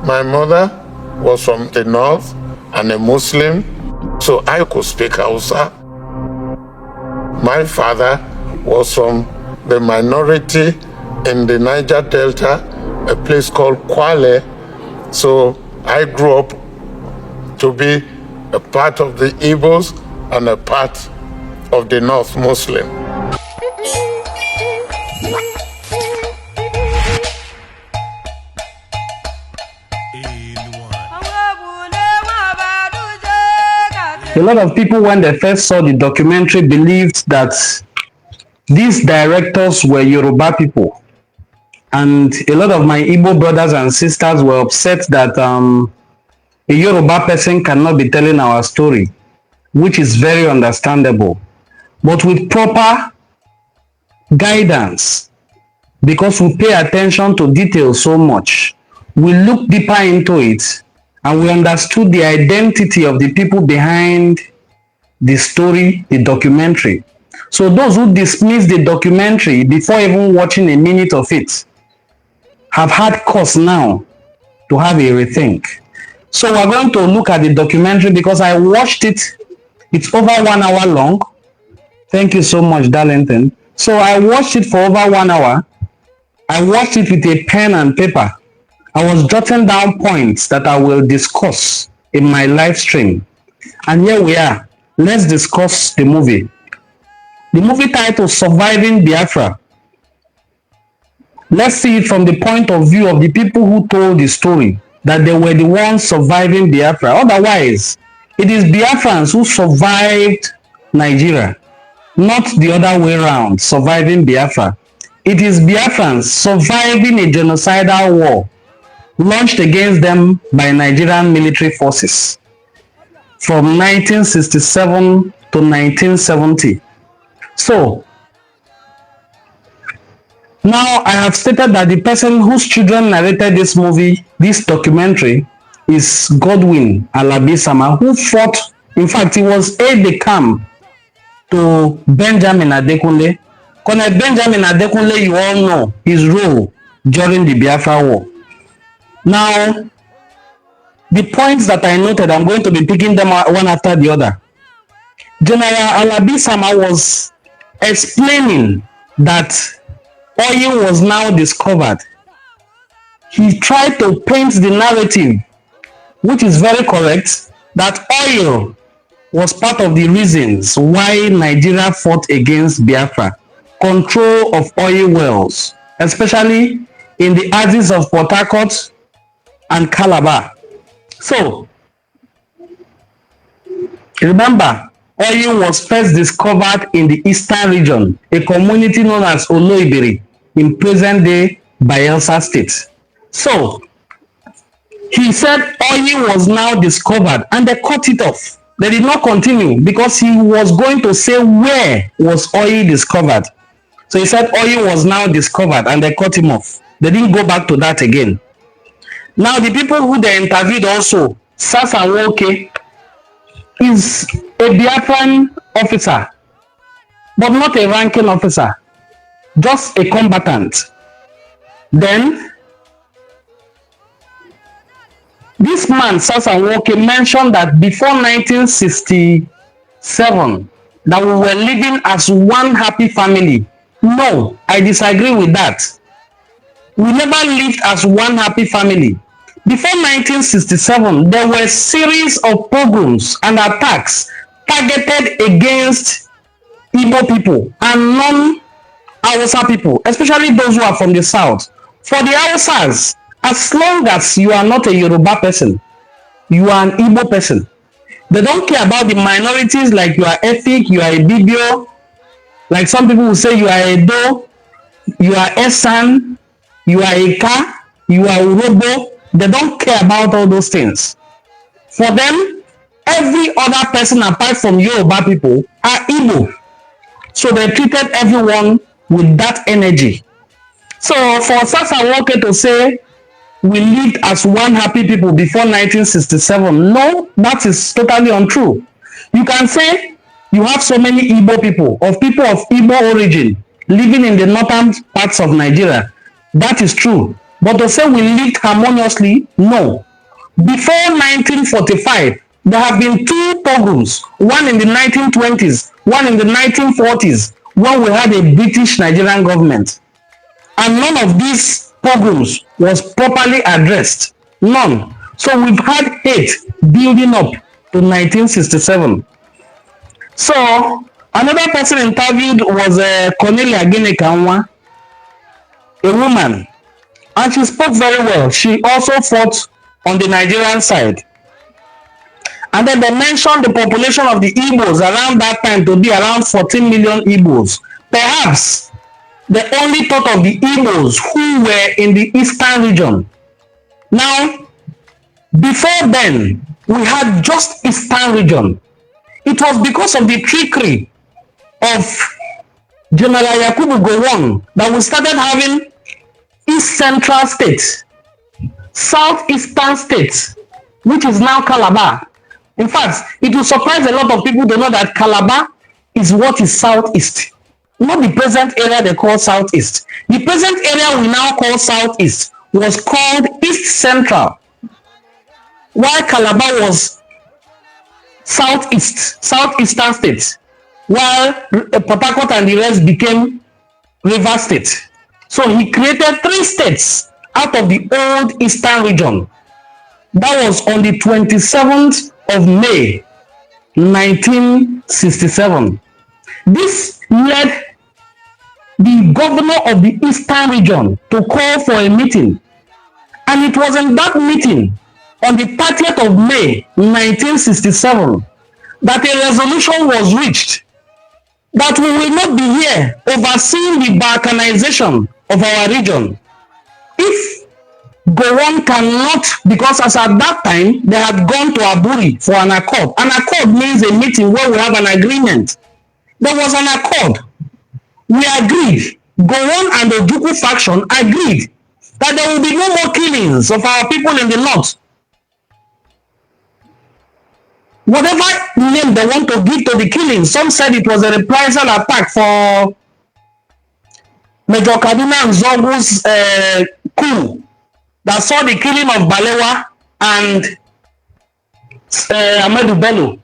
My mother was from the north and a Muslim, so I could speak Hausa. My father was from the minority in the Niger Delta, a place called Kwale, so I grew up to be a part of the Igbos and a part of the North Muslim. A lot of people, when they first saw the documentary, believed that these directors were Yoruba people. And a lot of my Igbo brothers and sisters were upset that a Yoruba person cannot be telling our story, which is very understandable. But with proper guidance, because we pay attention to details so much, we look deeper into it, and we understood the identity of the people behind the story, the documentary. So those who dismiss the documentary before even watching a minute of it have had cause now to have a rethink. So we're going to look at the documentary because I watched it. It's over 1 hour long. Thank you so much, Darlington. So I watched it for over 1 hour. I watched it with a pen and paper. I was jotting down points that I will discuss in my live stream. And here we are. Let's discuss the movie. The movie title, Surviving Biafra. Let's see it from the point of view of the people who told the story, that they were the ones surviving Biafra. Otherwise, it is Biafrans who survived Nigeria, not the other way around, surviving Biafra. It is Biafrans surviving a genocidal war launched against them by Nigerian military forces from 1967 to 1970. So, now I have stated that the person whose children narrated this movie, this documentary, is Godwin Alabi-Sama, who fought, in fact, he was aide-de-camp to Benjamin Adekunle. Colonel Benjamin Adekunle, you all know his role during the Biafra War. Now, the points that I noted, I'm going to be picking them one after the other. General Alabi-Sama was explaining that oil was now discovered. He tried to paint the narrative, which is very correct, that oil was part of the reasons why Nigeria fought against Biafra. Control of oil wells, especially in the axis of Port Harcourt and Calabar. So, remember, oil was first discovered in the eastern region, a community known as Oloibiri in present-day Bayelsa State. So, he said oil was now discovered and they cut it off. They did not continue because he was going to say where was oil discovered. So he said oil was now discovered and they cut him off. They didn't go back to that again. Now the people who they interviewed also, Sasanwoke is a Biafran officer, but not a ranking officer, just a combatant. Then this man, Sasanwoke, mentioned that before 1967, that we were living as one happy family. No, I disagree with that. We never lived as one happy family. Before 1967, there were a series of pogroms and attacks targeted against Igbo people and non-Hausa people, especially those who are from the south. For the Hausas, as long as you are not a Yoruba person, you are an Igbo person. They don't care about the minorities like you are Efik, you are a Bibio, like some people will say you are a Do, you are Esan, you are Eka, you are Urobo. They don't care about all those things. For them, every other person apart from Yoruba people are Igbo. So they treated everyone with that energy. So for Sasanwoke to say we lived as one happy people before 1967, no, that is totally untrue. You can say you have so many Igbo people of Igbo origin living in the northern parts of Nigeria. That is true. But to say we lived harmoniously, no. Before 1945, there have been two pogroms, one in the 1920s, one in the 1940s, when we had a British Nigerian government. And none of these pogroms was properly addressed. None. So we've had hate building up to 1967. So another person interviewed was Cornelia Gene-Kanwa, a woman, and she spoke very well. She also fought on the Nigerian side. And then they mentioned the population of the Igbos around that time to be around 14 million Igbos. Perhaps they only thought of the Igbos who were in the eastern region. Now, before then, we had just eastern region. It was because of the trickery of General Yakubu Gowon that we started having East Central states, Southeastern states, which is now Calabar. In fact, it will surprise a lot of people to know that Calabar is what is Southeast, not the present area they call Southeast. The present area we now call Southeast was called East Central, while Calabar was Southeastern states, while Port Harcourt and the rest became River State. So he created three states out of the old Eastern region. That was on the 27th of May, 1967. This led the governor of the Eastern region to call for a meeting. And it was in that meeting on the 30th of May, 1967, that a resolution was reached that we will not be here overseeing the balkanization of our region if Gowon cannot, because as at that time they had gone to Aburi for an accord. An accord means a meeting where we have an agreement. There was an accord. We agreed. Gowon and the Ojukwu faction agreed that there will be no more killings of our people in the north. Whatever name they want to give to the killing, some said it was a reprisal attack for Major Kaduna Nzogu's coup that saw the killing of Balewa and Ahmedu Bello,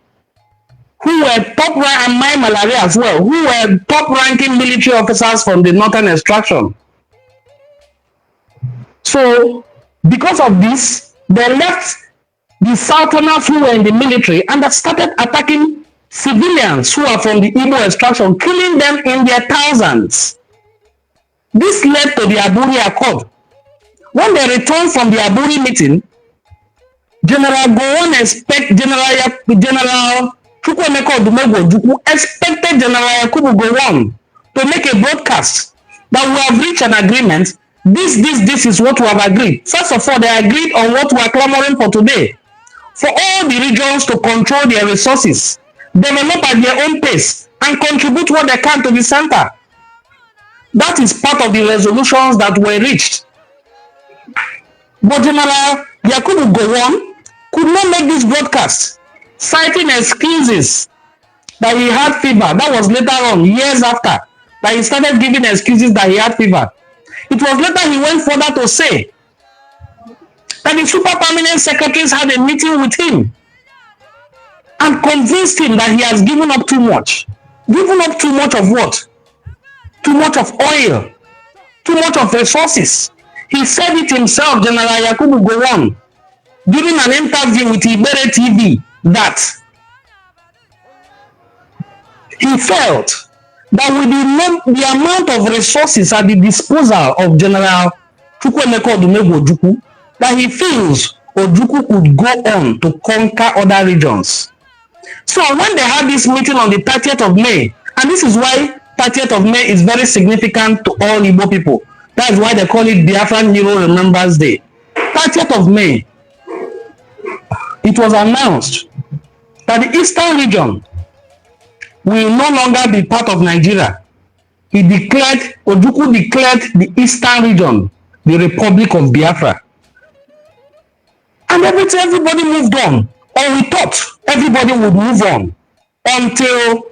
who were and Mai Malaria as well, who were top-ranking military officers from the northern extraction. So, because of this, they left the Southerners who were in the military and they started attacking civilians who are from the Igbo extraction, killing them in their thousands. This led to the Aburi Accord. When they returned from the Aburi meeting, General Gowon expected General Chukwuemeka Odumegwu Ojukwu expected General Yakubu Gowon to make a broadcast that we have reached an agreement. This is what we have agreed. First of all, they agreed on what we are clamoring for today. For all the regions to control their resources, develop at their own pace, and contribute what they can to the center. That is part of the resolutions that were reached. But General Yakubu Gowon could not make this broadcast, citing excuses that he had fever. That was later on, years after, that he started giving excuses that he had fever. It was later he went further to say that the super permanent secretaries had a meeting with him and convinced him that he has given up too much. Given up too much of what? Too much of oil, too much of resources. He said it himself, General Yakubu Gowon, during an interview with Ibere TV, that he felt that with the amount of resources at the disposal of General Chukwuemeka Odumegwu Ojukwu, that he feels Ojukwu could go on to conquer other regions. So when they had this meeting on the 30th of May, and this is why 30th of May is very significant to all Igbo people. That is why they call it Biafran Hero Remembrance Day. 30th of May, it was announced that the Eastern region will no longer be part of Nigeria. Ojukwu declared the Eastern region the Republic of Biafra. And everybody moved on. Or we thought everybody would move on until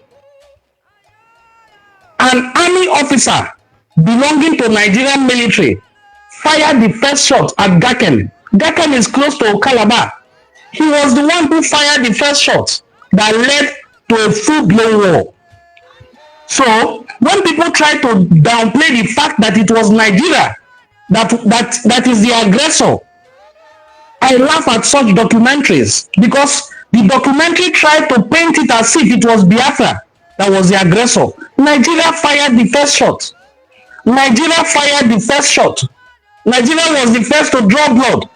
an army officer belonging to Nigerian military fired the first shot at Gaken. Gaken is close to Calabar. He was the one who fired the first shot that led to a full-blown war. So when people try to downplay the fact that it was Nigeria that is the aggressor, I laugh at such documentaries, because the documentary tried to paint it as if it was Biafra that was the aggressor. Nigeria fired the first shot. Nigeria fired the first shot. Nigeria was the first to draw blood.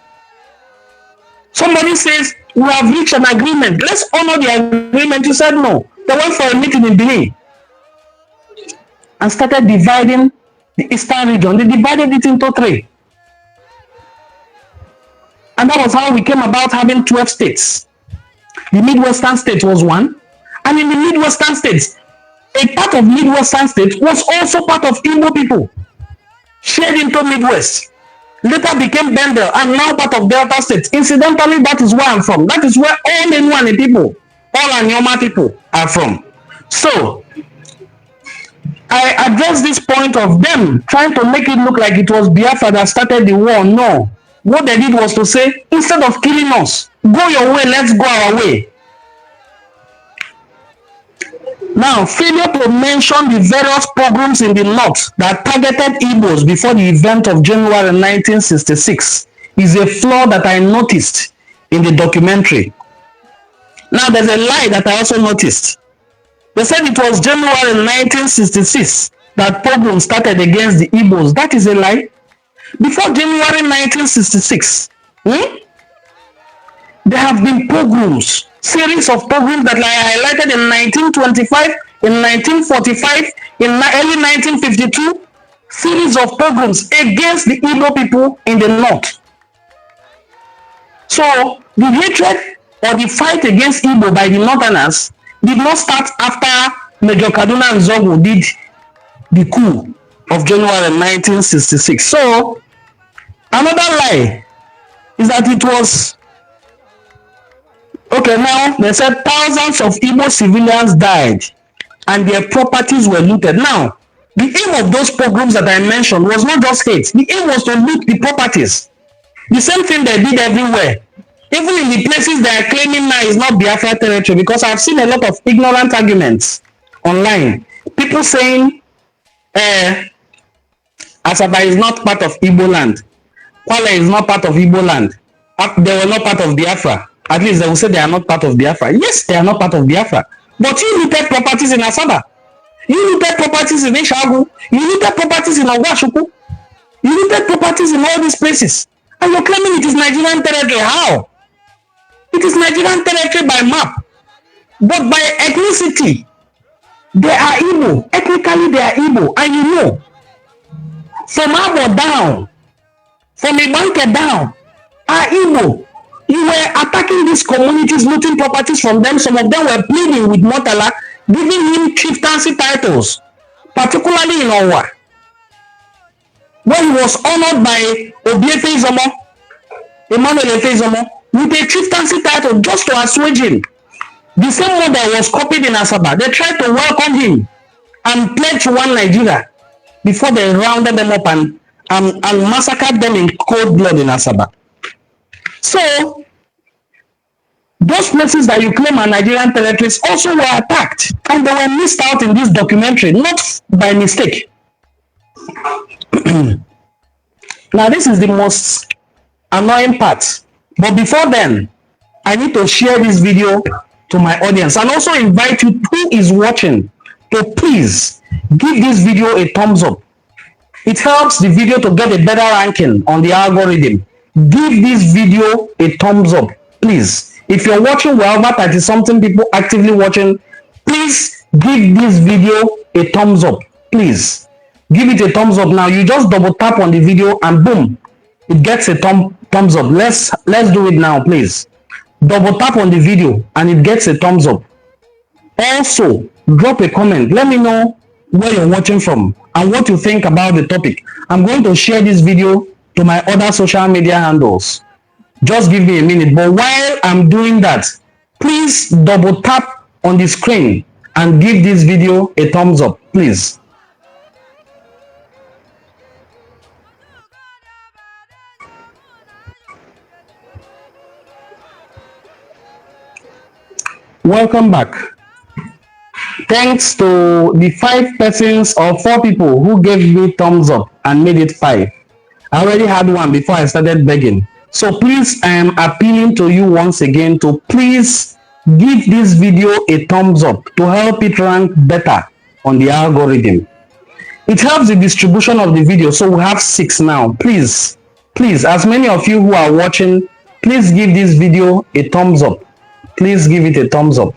Somebody says, we have reached an agreement. Let's honor the agreement. You said no. They went for a meeting in Benin and started dividing the eastern region. They divided it into 3. And that was how we came about having 12 states. The Midwestern state was one. And in the Midwestern states, a part of Midwestern state was also part of Igbo people, shared into Midwest. Later became Bendel and now part of Delta State. Incidentally, that is where I'm from. That is where all Enuane people, all Anyoma people are from. So, I address this point of them trying to make it look like it was Biafra that started the war. No. What they did was to say, instead of killing us, go your way, let's go our way. Now, failure to mention the various pogroms in the north that targeted Igbos before the event of January 1966 is a flaw that I noticed in the documentary. Now, there's a lie that I also noticed. They said it was January 1966 that pogrom started against the Igbos. That is a lie. Before January 1966, there have been pogroms, series of pogroms that I highlighted in 1925, in 1945, in early 1952, series of pogroms against the Igbo people in the north. So the hatred or the fight against Igbo by the northerners did not start after Major Kaduna Nzogu did the coup of January 1966. So another lie is that it was okay. Now they said thousands of Igbo civilians died and their properties were looted. Now the aim of those pogroms that I mentioned was not just hate. The aim was to loot the properties. The same thing they did everywhere. Even in the places they are claiming now is not Biafra territory, because I've seen a lot of ignorant arguments online. People saying Asaba is not part of Igbo land. Kwale is not part of Igbo land. They were not part of Biafra. At least they will say they are not part of Biafra. Yes, they are not part of Biafra. But you looted properties in Asaba. You looted properties in Ishagu. You looted properties in Ogwashuku. You looted properties in all these places. And you're claiming it is Nigerian territory. How? It is Nigerian territory by map. But by ethnicity, they are Igbo. Ethnically, they are Igbo. And you know, from Abo down, from Ibanke down, are Igbo. You were attacking these communities, looting properties from them. Some of them were pleading with Motala, giving him chieftaincy titles, particularly in Owa, where he was honored by Obiefe Izomo, Emmanuel Efe Izomo, with a chieftaincy title just to assuage him. The same model was copied in Asaba. They tried to welcome him and pledge one Nigeria before they rounded them up and massacred them in cold blood in Asaba. So, those places that you claim are Nigerian territories also were attacked, and they were missed out in this documentary, not by mistake. Now, this is the most annoying part. But before then, I need to share this video to my audience and also invite you who is watching to please give this video a thumbs up. It helps the video to get a better ranking on the algorithm. Give this video a thumbs up, please. If you're watching wherever 30-something people actively watching, please give this video a thumbs up. Please give it a thumbs up. Now you just double tap on the video and boom, it gets a thumbs up. Let's do it now, please. Double tap on the video and it gets a thumbs up. Also, drop a comment. Let me know where you're watching from and what you think about the topic. I'm going to share this video to my other social media handles. Just give me a minute. But while I'm doing that, please double tap on the screen and give this video a thumbs up, please. Welcome back. Thanks to the 5 persons or 4 people who gave me thumbs up and made it 5. I already had one before I started begging. So please, I am appealing to you once again to please give this video a thumbs up to help it rank better on the algorithm. It helps the distribution of the video, so we have 6 now. Please, as many of you who are watching, please give this video a thumbs up. Please give it a thumbs up.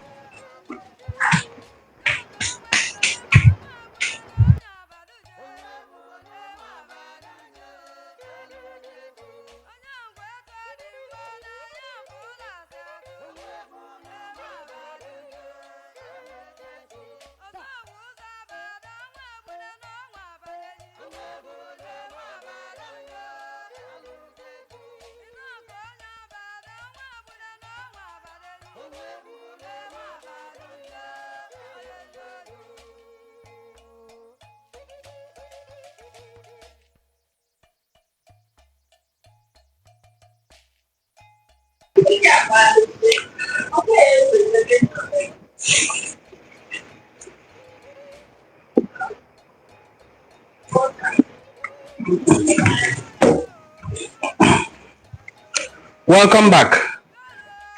Welcome back.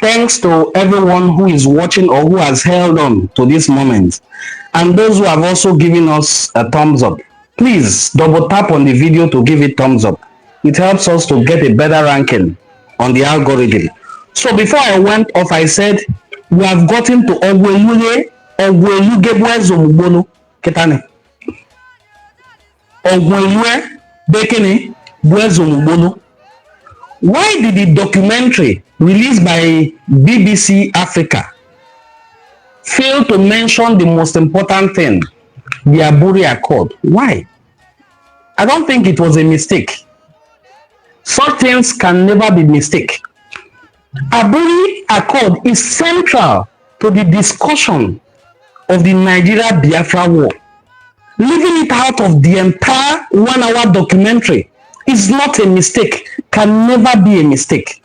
Thanks to everyone who is watching or who has held on to this moment, and those who have also given us a thumbs up. Please double tap on the video to give it thumbs up. It helps us to get a better ranking on the algorithm. So before I went off, I said we have gotten to Ogwelue Zomubono Ketane. Ogwelue Bekene Zomubono. Why did the documentary released by BBC Africa fail to mention the most important thing, the Aburi Accord? Why? I don't think it was a mistake. Such things can never be mistake. Aburi Accord is central to the discussion of the Nigerian Biafra war. Leaving it out of the entire 1-hour documentary is not a mistake, can never be a mistake.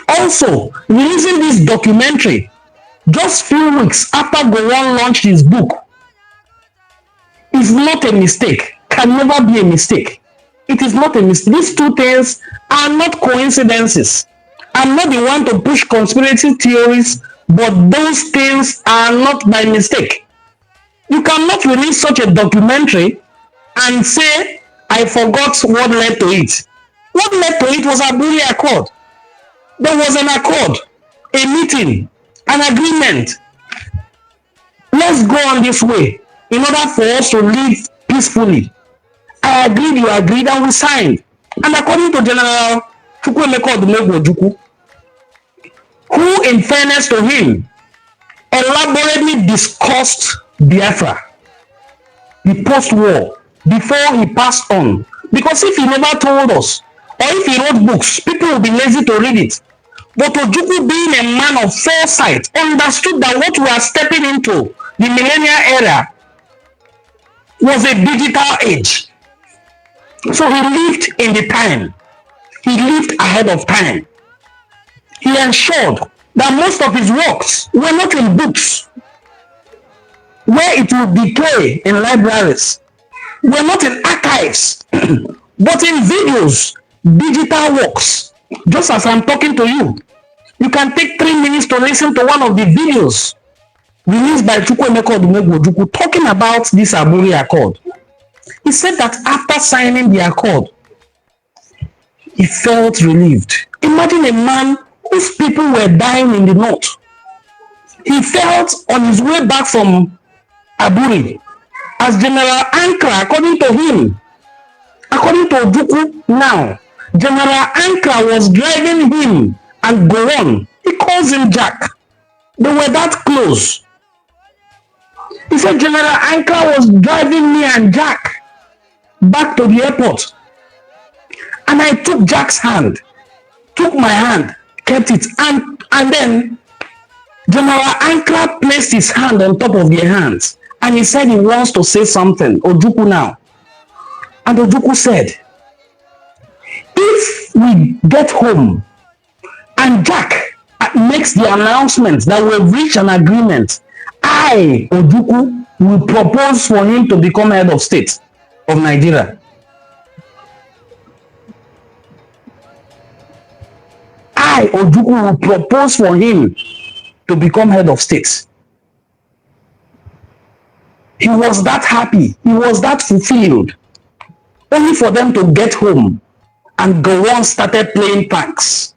Also, releasing this documentary just few weeks after Gowon launched his book is not a mistake, can never be a mistake. It is not a mistake. These two things are not coincidences. I'm not the one to push conspiracy theories, but those things are not by mistake. You cannot release such a documentary and say, I forgot what led to it. What led to it was Aburi Accord. There was an accord, a meeting, an agreement. Let's go on this way in order for us to live peacefully. I agreed, you agreed, and we signed. And according to General Chukwuemeka Odumegwu, who, in fairness to him, elaborately discussed Biafra, the post-war, before he passed on. Because if he never told us, or if he wrote books, people will be lazy to read it. But Ojukwu, being a man of foresight, understood that what we are stepping into, the millennial era, was a digital age. So he lived in the time. He lived ahead of time. He ensured that most of his works were not in books, where it would decay in libraries, were not in archives, but in videos, digital works. Just as I'm talking to you, you can take 3 minutes to listen to one of the videos released by Chukwuemeka Odumegwu talking about this Aburi Accord. He said that after signing the accord, he felt relieved. Imagine a man whose people were dying in the north. He felt on his way back from Aburi, as General Ankara, according to him, according to Ojukwu now, General Ankara was driving him and Gowon. He calls him Jack. They were that close. He said General Ankara was driving me and Jack back to the airport. And I took Jack's hand, took my hand, kept it, and then General Ankara placed his hand on top of their hands. And he said he wants to say something, Ojukwu now. And Ojukwu said, if we get home and Jack, makes the announcement that we've reached an agreement, I, Ojukwu, will propose for him to become head of state of Nigeria. I, Ojukwu, will propose for him to become head of state. He was that happy. He was that fulfilled. Only for them to get home and Gowon started playing pranks,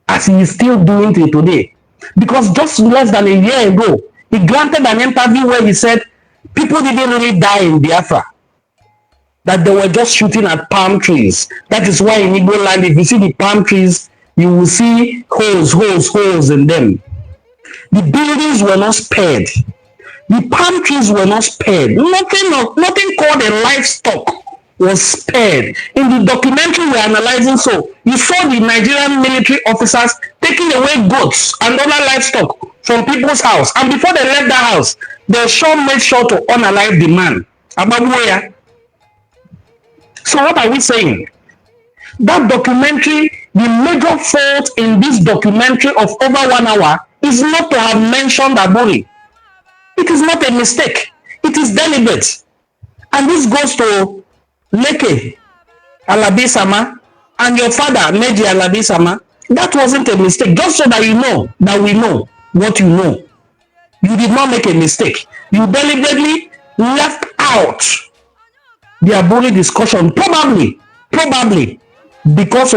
as he is still doing till today. Because just less than a year ago, he granted an interview where he said people didn't really die in Biafra, that they were just shooting at palm trees. That is why in Igbo land, if you see the palm trees, you will see holes in them. The buildings were not spared. The palm trees were not spared. Nothing called a livestock was spared. In the documentary we're analyzing, so you saw the Nigerian military officers taking away goats and other livestock from people's house. And before they left that house, they made sure to unalive the man. Ababuya. So what are we saying? That documentary, the major fault in this documentary of over 1 hour is not to have mentioned Aburi. It is not a mistake. It is deliberate. And this goes to Leke Alabi-sama and your father, Meji Alabi-sama. That wasn't a mistake. Just so that you know that we know what you know. You did not make a mistake. You deliberately left out the Aburi discussion, probably because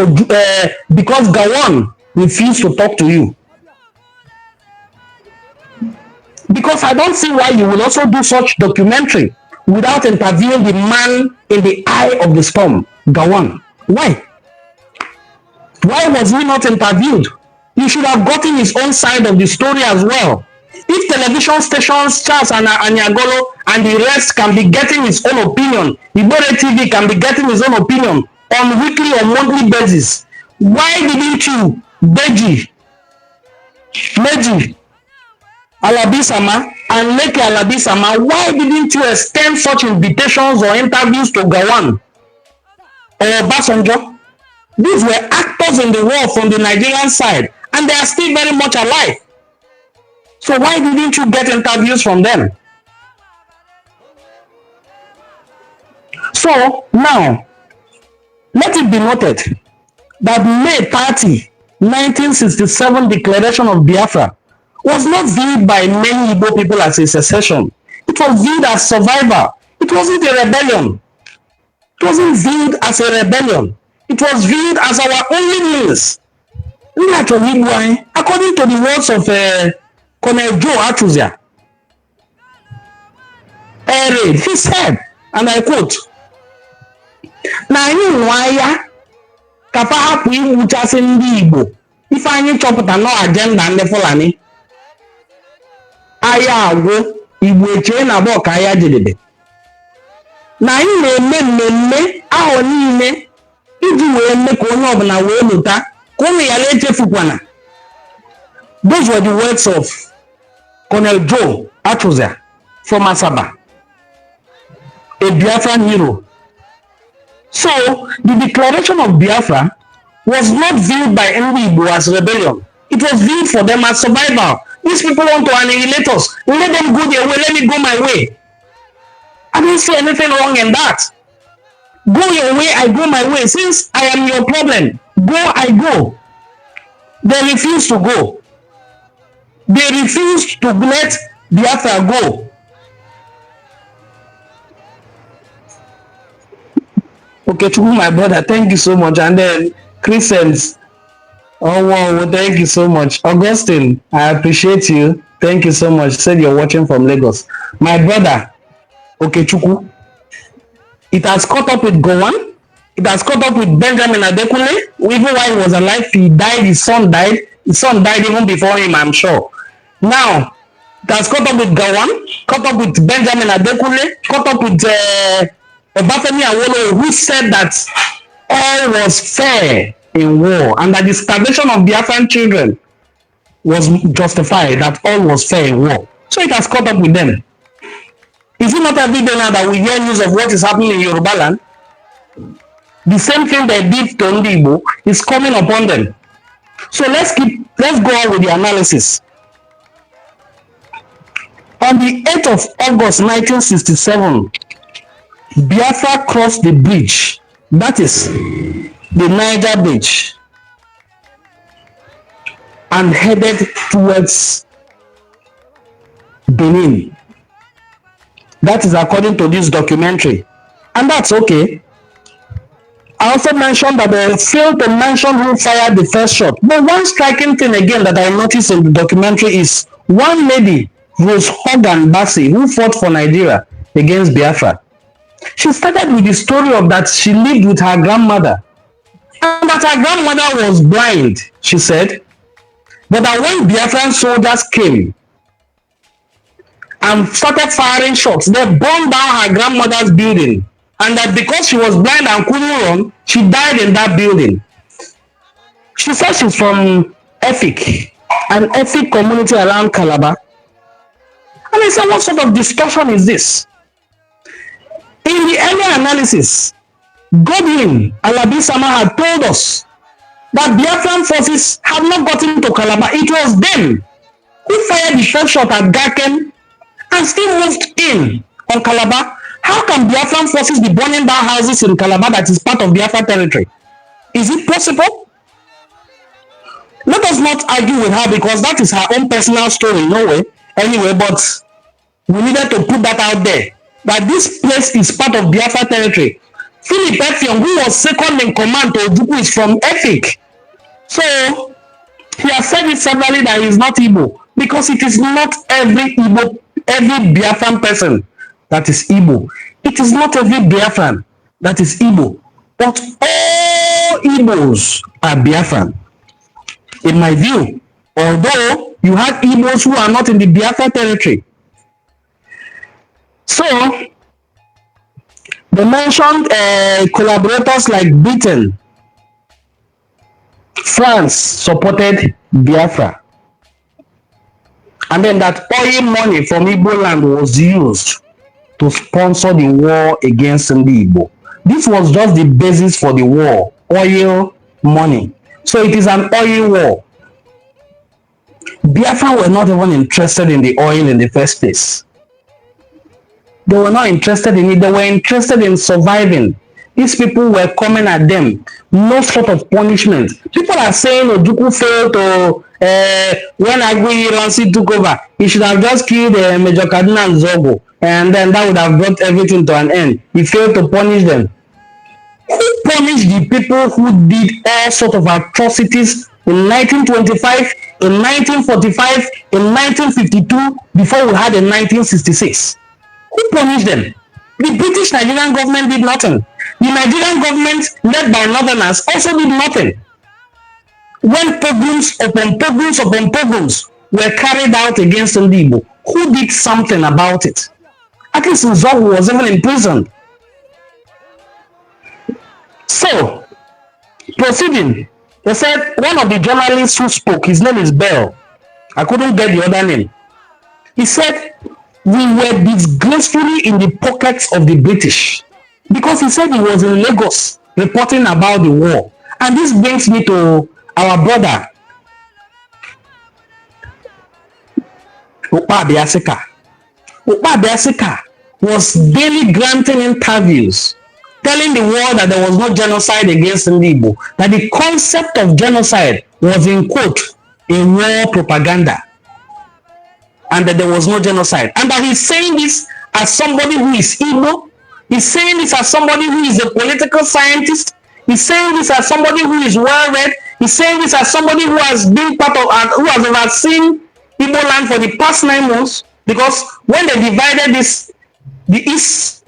Gowon refused to talk to you. Because I don't see why you will also do such documentary without interviewing the man in the eye of the storm, Gowon. Why? Why was he not interviewed? You should have gotten his own side of the story as well. If television stations, Charles and Anyagolo and the rest can be getting his own opinion, Ibore TV can be getting his own opinion on weekly or monthly basis, why didn't you, Meji Alabi-sama and Leke Alabi-sama, why didn't you extend such invitations or interviews to Gowon or Basanjo? These were actors in the war from the Nigerian side, and they are still very much alive. So why didn't you get interviews from them? So now, let it be noted that May 30, 1967 Declaration of Biafra was not viewed by many Igbo people as a secession. It was viewed as survival. It wasn't a rebellion. It wasn't viewed as a rebellion. It was viewed as our only means. According to the words of Colonel Joe Atuzia, he said, and I quote, na anyị nwa ya kafa hapụ iwuchasị ndị Igbo ife anyị chọpụta no agenda ndị Fulani aya agwụ Igbo echee na abụọ ka aya jedebe na anyị na-eme mmemme ahụ niile iji wee mee ka onye ọbụla wee lụta ka ụmụ ya na-echefukwana. Those were the words of Colonel Joe Atuzia from Asaba, a Biafran hero. So, the declaration of Biafra was not viewed by any Igbo as rebellion. It was viewed for them as survival. These people want to annihilate us. Let them go their way, let me go my way. I don't see anything wrong in that. Go your way, I go my way. Since I am your problem, go, I go. They refuse to go. They refuse to let Biafra go. Okay, Chukwu, my brother, thank you so much. And then Christians, oh wow, thank you so much. Augustine, I appreciate you. Thank you so much. Said you're watching from Lagos. My brother, okay, Chukwu, it has caught up with Gowon. It has caught up with Benjamin Adekunle. Even while he was alive, he died. His son died. His son died even before him, I'm sure. Now, it has caught up with Gowon, caught up with Benjamin Adekunle, caught up with Obafemi Awolowo, who said that all was fair in war and that the starvation of Biafran children was justified, that all was fair in war. So it has caught up with them. Is it not every day now that we hear news of what is happening in Yoruba land? The same thing they did to Igbo is coming upon them. So let's go on with the analysis. On the 8th of August 1967, Biafra crossed the bridge, that is the Niger Bridge, and headed towards Benin. That is according to this documentary, and that's okay. I also mentioned that they failed to mention who fired the first shot. But one striking thing again that I noticed in the documentary is one lady, Rose Hogan Bassi, who fought for Nigeria against Biafra. She started with the story of that she lived with her grandmother, and that her grandmother was blind, she said. But that when Biafran soldiers came and started firing shots, they burned down her grandmother's building. And that because she was blind and couldn't run, she died in that building. She said she's from Efik, an Efik community around Calabar. And I said, what sort of discussion is this? In the earlier analysis, Godwin Alabisama had told us that Biafran forces had not gotten to Calabar. It was them who fired the first shot at Gaken and still moved in on Calabar. How can Biafran forces be burning down houses in Calabar that is part of Biafra territory? Is it possible? Let us not argue with her because that is her own personal story, no way. Anyway, but we needed to put that out there, that this place is part of Biafra territory. Philip Effiong, who was second in command to Ojukwu, is from Efik. So, he has said it severally that he is not Igbo, because it is not every Igbo, every Biafran person that is Igbo. It is not every Biafran that is Igbo, but all Igbos are Biafran. In my view, although you have Igbos who are not in the Biafra territory. So, they mentioned collaborators like Britain, France supported Biafra. And then that oil money from Igbo land was used to sponsor the war against the Igbo. This was just the basis for the war, oil money. So it is an oil war. Biafra were not even interested in the oil in the first place. They were not interested in it. They were interested in surviving. These people were coming at them. No sort of punishment. People are saying Ojukwu failed to, when Agui Ransi took over, he should have just killed Major Cardinal Zogo, and then that would have brought everything to an end. He failed to punish them. Who punished the people who did all sorts of atrocities in 1925, in 1945, in 1952, before we had in 1966? Who punished them? The British Nigerian government did nothing. The Nigerian government, led by Northerners, also did nothing. When pogroms upon pogroms upon pogroms were carried out against Igbo, who did something about it? At least Nzogu was even imprisoned. So, proceeding, they said one of the journalists who spoke, his name is Bell. I couldn't get the other name. He said, we were disgracefully in the pockets of the British, because he said he was in Lagos reporting about the war. And this brings me to our brother Ukpa Biasika. Ukpa Biasika was daily granting interviews telling the world that there was no genocide against Igbo, that the concept of genocide was in quote a war propaganda, and that there was no genocide. And that he's saying this as somebody who is Igbo. He's saying this as somebody who is a political scientist. He's saying this as somebody who is well-read. He's saying this as somebody who has been part of and who has overseen Igbo land for the past 9 months. Because when they divided the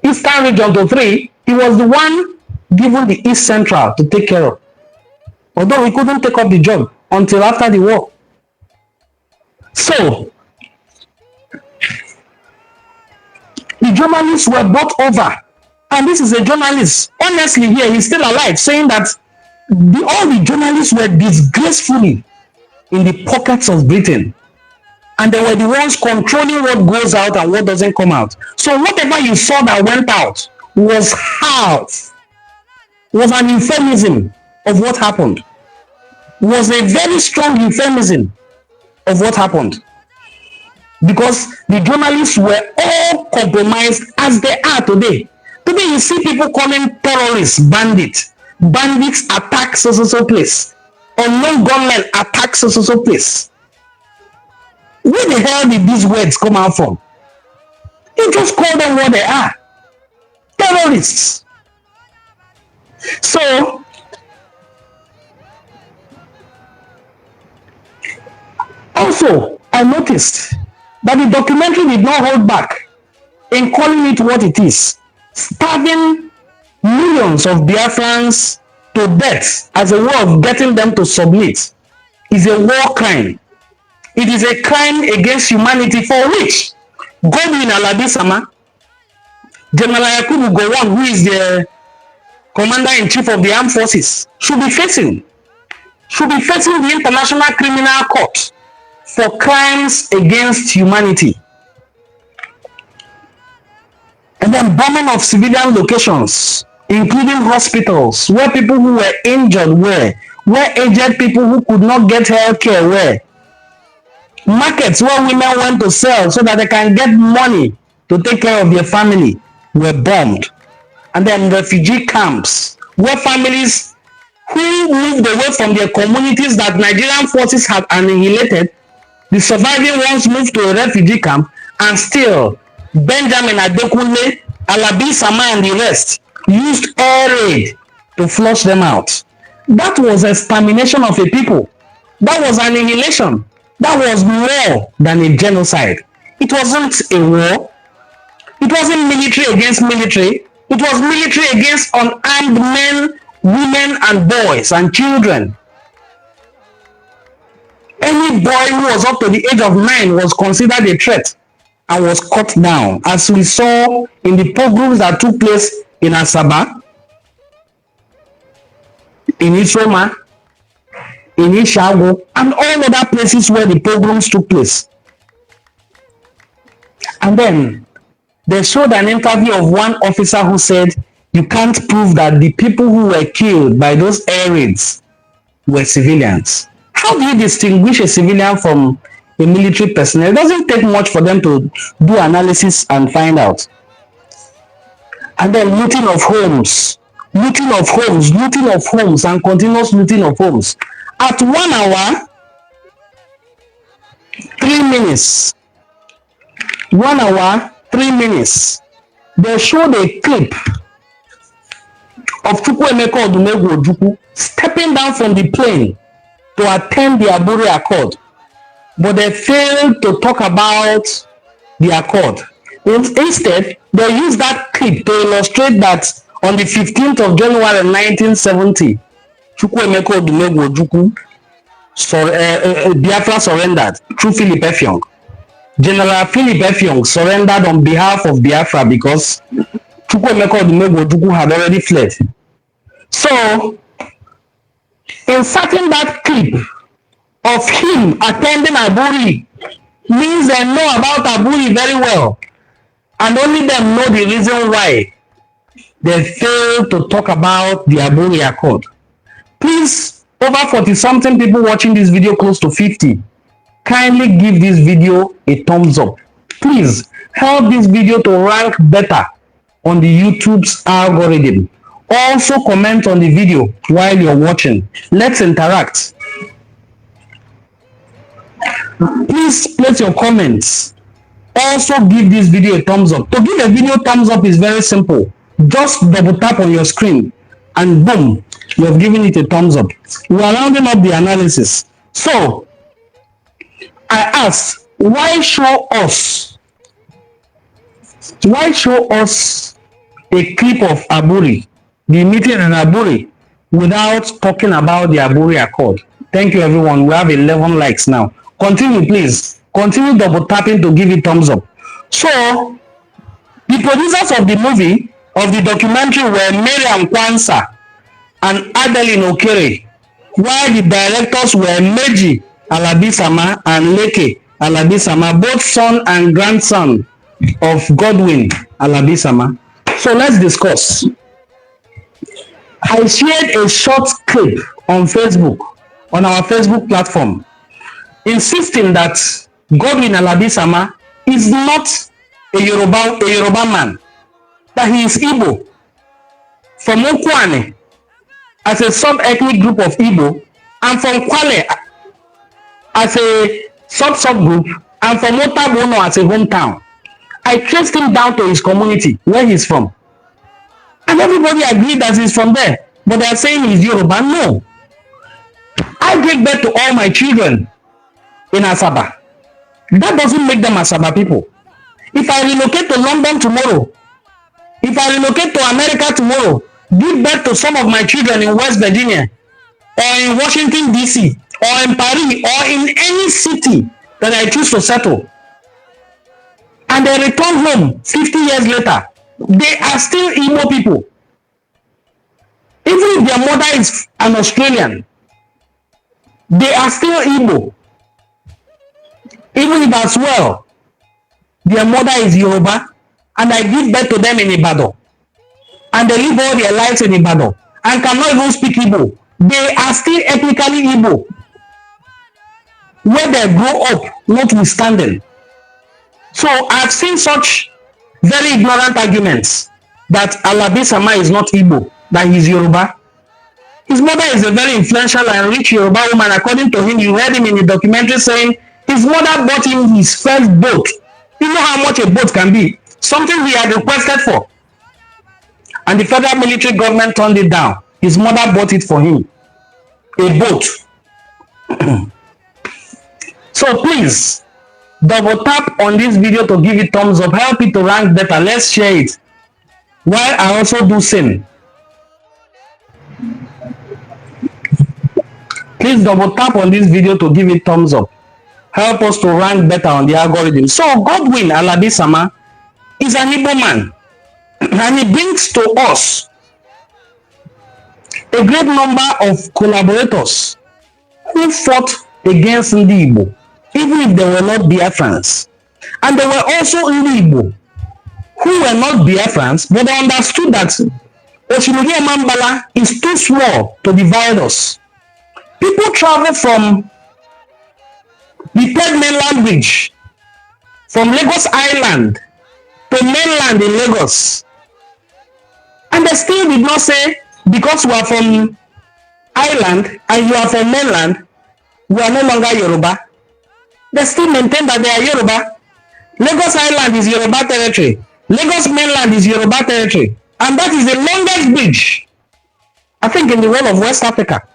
eastern region to 3, he was the one given the East Central to take care of. Although he couldn't take up the job until after the war. So, the journalists were brought over. And this is a journalist, honestly here, he's still alive, saying that all the journalists were disgracefully in the pockets of Britain. And they were the ones controlling what goes out and what doesn't come out. So whatever you saw that went out was an euphemism of what happened. was a very strong euphemism of what happened, because the journalists were all compromised as they are today. Today, you see people calling terrorists bandits. Bandits attack so place. Unknown gunmen attack so place. Where the hell did these words come out from? You just call them what they are. Terrorists. So, also, I noticed that the documentary did not hold back in calling it what it is. Starving millions of Biafrans to death as a way of getting them to submit is a war crime. It is a crime against humanity for which Godwin Alabi-Sama, General Yakubu Gowon, who is the Commander-in-Chief of the Armed Forces, should be facing the International Criminal Court for crimes against humanity. And then bombing of civilian locations, including hospitals, where people who were injured were, where aged people who could not get health care were, markets where women went to sell so that they can get money to take care of their family were bombed. And then refugee camps, where families who moved away from their communities that Nigerian forces had annihilated, the surviving ones moved to a refugee camp, and still Benjamin Adekunle, Alabi-Sama and the rest used air raid to flush them out. That was extermination of a people. That was annihilation. That was more than a genocide. It wasn't a war. It wasn't military against military. It was military against unarmed men, women, and boys and children. Any boy who was up to the age of 9 was considered a threat and was cut down, as we saw in the pogroms that took place in Asaba, in Isroma, in Ishago, and all other places where the pogroms took place. And then they showed an interview of one officer who said, you can't prove that the people who were killed by those air raids were civilians. How do you distinguish a civilian from a military personnel? It doesn't take much for them to do analysis and find out. And then looting of homes, and continuous looting of homes. At 1 hour, 3 minutes, 1 hour, 3 minutes, they showed a clip of Chukwuemeka Odumegwu Ojukwu stepping down from the plane to attend the Aburi Accord. But they failed to talk about the accord. Instead, they used that clip to illustrate that on the 15th of January 1970, Chukwuemeka Odumegwu Ojukwu, Biafra surrendered through Philip Effiong. General Philip Effiong surrendered on behalf of Biafra because Chukwuemeka Odumegwu Ojukwu had already fled. So, inserting that clip of him attending Aburi means they know about Aburi very well, and only them know the reason why they failed to talk about the Aburi Accord. Please, over 40-something people watching this video, close to 50, kindly give this video a thumbs up. Please help this video to rank better on the YouTube's algorithm. Also comment on the video while you're watching. Let's interact. Please place your comments. Also give this video a thumbs up. To give a video thumbs up is very simple. Just double tap on your screen and boom, you have given it a thumbs up. We are rounding up the analysis. So I ask, why show us a clip of Aburi, the meeting in Aburi, without talking about the Aburi Accord? Thank you, everyone. We have 11 likes now. Continue, please. Continue double tapping to give it thumbs up. So, the producers of the movie, of the documentary, were Miriam Kwanzaa and Adeline Okere, while the directors were Meji Alabi-Sama and Leke Alabi-Sama, both son and grandson of Godwin Alabi-Sama. So let's discuss. I shared a short clip on Facebook on our Facebook platform, insisting that Godwin Alabi-Sama is not a Yoruba man, that he is Igbo from Okwane as a sub-ethnic group of Igbo, and from Kwale as a sub-group, and from Otabono as a hometown. I traced him down to his community, where he's from. And everybody agreed that he's from there. But they are saying he's Yoruba. No. I gave birth to all my children in Asaba. That doesn't make them Asaba people. If I relocate to London tomorrow, if I relocate to America tomorrow, give birth to some of my children in West Virginia, or in Washington, D.C., or in Paris, or in any city that I choose to settle, and they return home 50 years later, they are still Igbo people. Even if their mother is an Australian, they are still Igbo. Even if as well, their mother is Yoruba, and I give birth to them in Ibadan, and they live all their lives in Ibadan, and cannot even speak Igbo, they are still ethnically Igbo, where they grow up, notwithstanding. So I've seen such very ignorant arguments that Alabi-Sama is not Igbo, that he's Yoruba. His mother is a very influential and rich Yoruba woman. According to him, you heard him in the documentary saying his mother bought him his first boat. You know how much a boat can be? Something he had requested for. And the federal military government turned it down. His mother bought it for him. A boat. So please, double tap on this video to give it thumbs up. Help it to rank better. Let's share it. While I also do same. Please double tap on this video to give it thumbs up. Help us to rank better on the algorithm. So Godwin Alabi-Sama is an Igbo man. And he brings to us a great number of collaborators who fought against the Igbo, even if they were not Biafrans. And there were also Igbo who were not Biafrans, but they understood that Oshimiri Mambala is too small to divide us. People travel from the third mainland bridge, from Lagos Island to mainland in Lagos. And they still did not say, because we are from island and you are from mainland, we are no longer Yoruba. They still maintain that they are Yoruba. Lagos Island is Yoruba territory. Lagos mainland is Yoruba territory. And that is the longest bridge, I think, in the whole of West Africa.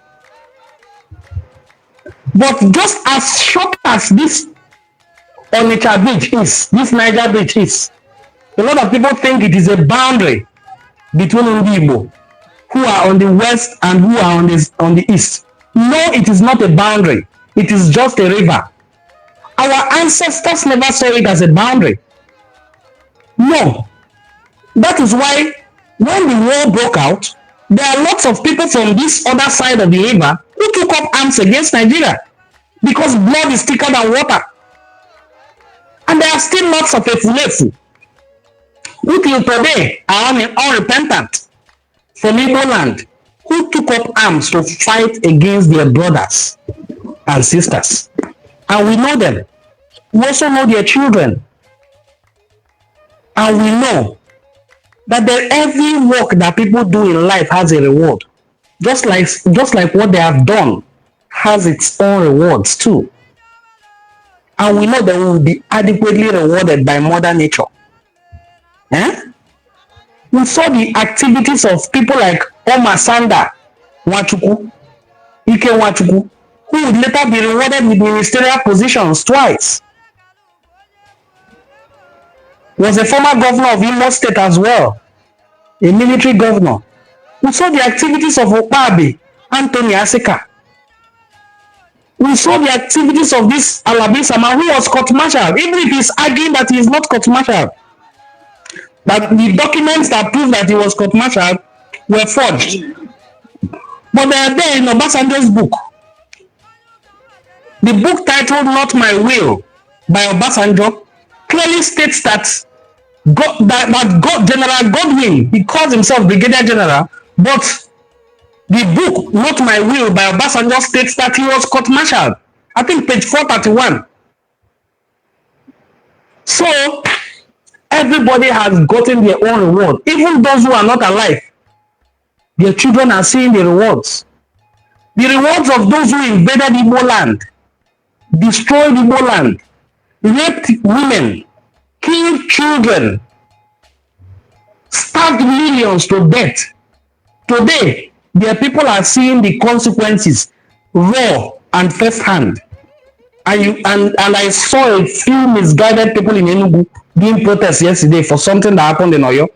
But just as short as this Onitsha bridge is, this Niger bridge is, a lot of people think it is a boundary between Igbo, who are on the west and who are on the east. No, it is not a boundary. It is just a river. Our ancestors never saw it as a boundary. No. That is why when the war broke out, there are lots of people from this other side of the river who took up arms against Nigeria, because blood is thicker than water. And there are still lots of Efulefu who till today are unrepentant from Igbo land, who took up arms to fight against their brothers and sisters. And we know them. We also know their children. And we know that every work that people do in life has a reward. Just like what they have done has its own rewards too. And we know they will be adequately rewarded by Mother Nature. We saw the activities of people like Omar Sanda Nwachukwu, Ike Nwachukwu, who would later be rewarded with ministerial positions twice. Was a former governor of Imo State as well, a military governor. We saw the activities of Okabe, Anthony Asika. We saw the activities of this Alabi-Sama, who was court-martialed, even if he's arguing that he is not court-martialed. But the documents that prove that he was court-martialed were forged. But they are there in Obasanjo's book. The book titled Not My Will by Obasanjo clearly states that General Godwin, he calls himself Brigadier General, but The book, Not My Will, by Obasanjo, states that he was court-martialed. I think page 431. So, everybody has gotten their own reward. Even those who are not alive, their children are seeing the rewards. The rewards of those who invaded Igbo land, destroyed Igbo land, raped women, killed children, starved millions to death. Today, their people are seeing the consequences raw and first hand. And I saw a few misguided people in Enugu doing protests yesterday for something that happened in Oyo.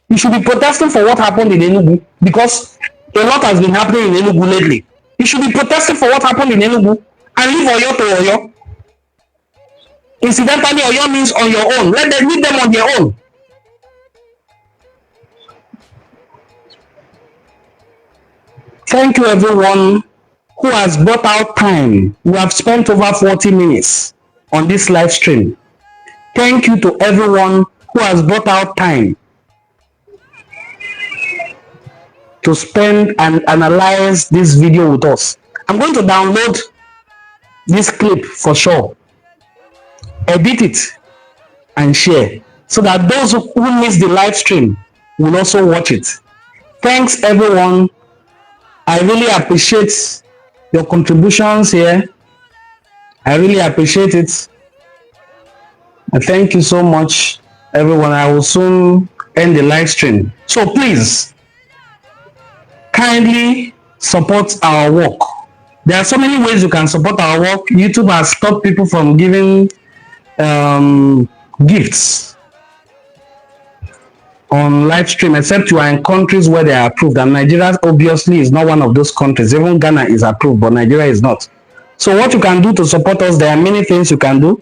You should be protesting for what happened in Enugu because a lot has been happening in Enugu lately. You should be protesting for what happened in Enugu and leave Oyo to Oyo. Incidentally, Oyo means on your own. Leave them on their own. Thank you everyone who has brought out time. We have spent over 40 minutes on this live stream. Thank you to everyone who has brought out time to spend and analyze this video with us. I'm going to download this clip for sure, edit it and share so that those who miss the live stream will also watch it. Thanks everyone. I really appreciate your contributions here. I really appreciate it. And thank you so much, everyone. I will soon end the live stream. So please, kindly support our work. There are so many ways you can support our work. YouTube has stopped people from giving gifts on live stream, except you are in countries where they are approved, and Nigeria obviously is not one of those countries. Even Ghana is approved, but Nigeria is not. So what you can do to support us, there are many things you can do.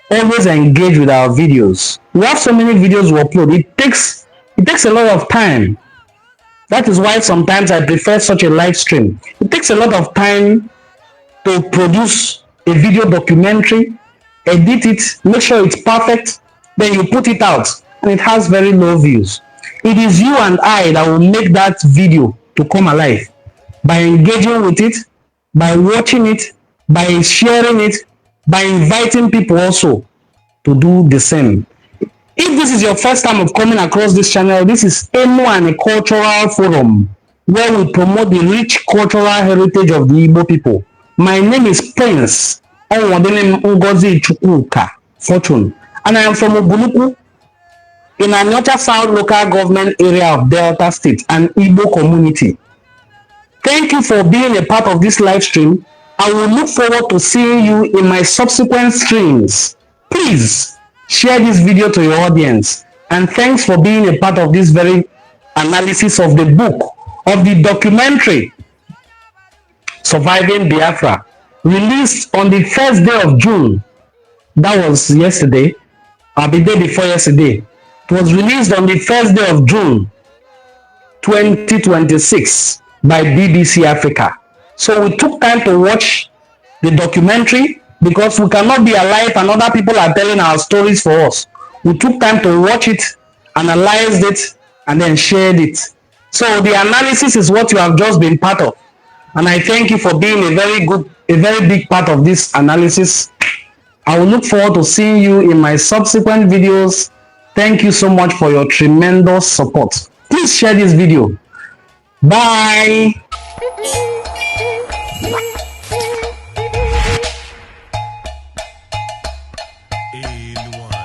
Always engage with our videos. We have so many videos we upload. It takes a lot of time. That is why sometimes I prefer such a live stream. It takes a lot of time to produce a video documentary, edit it, make sure it's perfect, then you put it out, and it has very low views. It is you and I that will make that video to come alive by engaging with it, by watching it, by sharing it, by inviting people also to do the same. If this is your first time of coming across this channel, this is Emo and a cultural forum where we promote the rich cultural heritage of the Igbo people. My name is Prince Ngozi Chukwuka Fortune, and I am from Obunuku in Anyocha South local government area of Delta State, an Igbo community. Thank you for being a part of this live stream. I will look forward to seeing you in my subsequent streams. Please share this video to your audience, and thanks for being a part of this very analysis of the book, of the documentary Surviving Biafra, released on the first day of June. That was yesterday, or the day before yesterday. It was released on the first day of June 2026 by BBC Africa. So we took time to watch the documentary because we cannot be alive and other people are telling our stories for us. We took time to watch it, analyzed it, and then shared it. So the analysis is what you have just been part of. And I thank you for being a very big part of this analysis. I will look forward to seeing you in my subsequent videos. Thank you so much for your tremendous support. Please share this video. Bye. Anyone.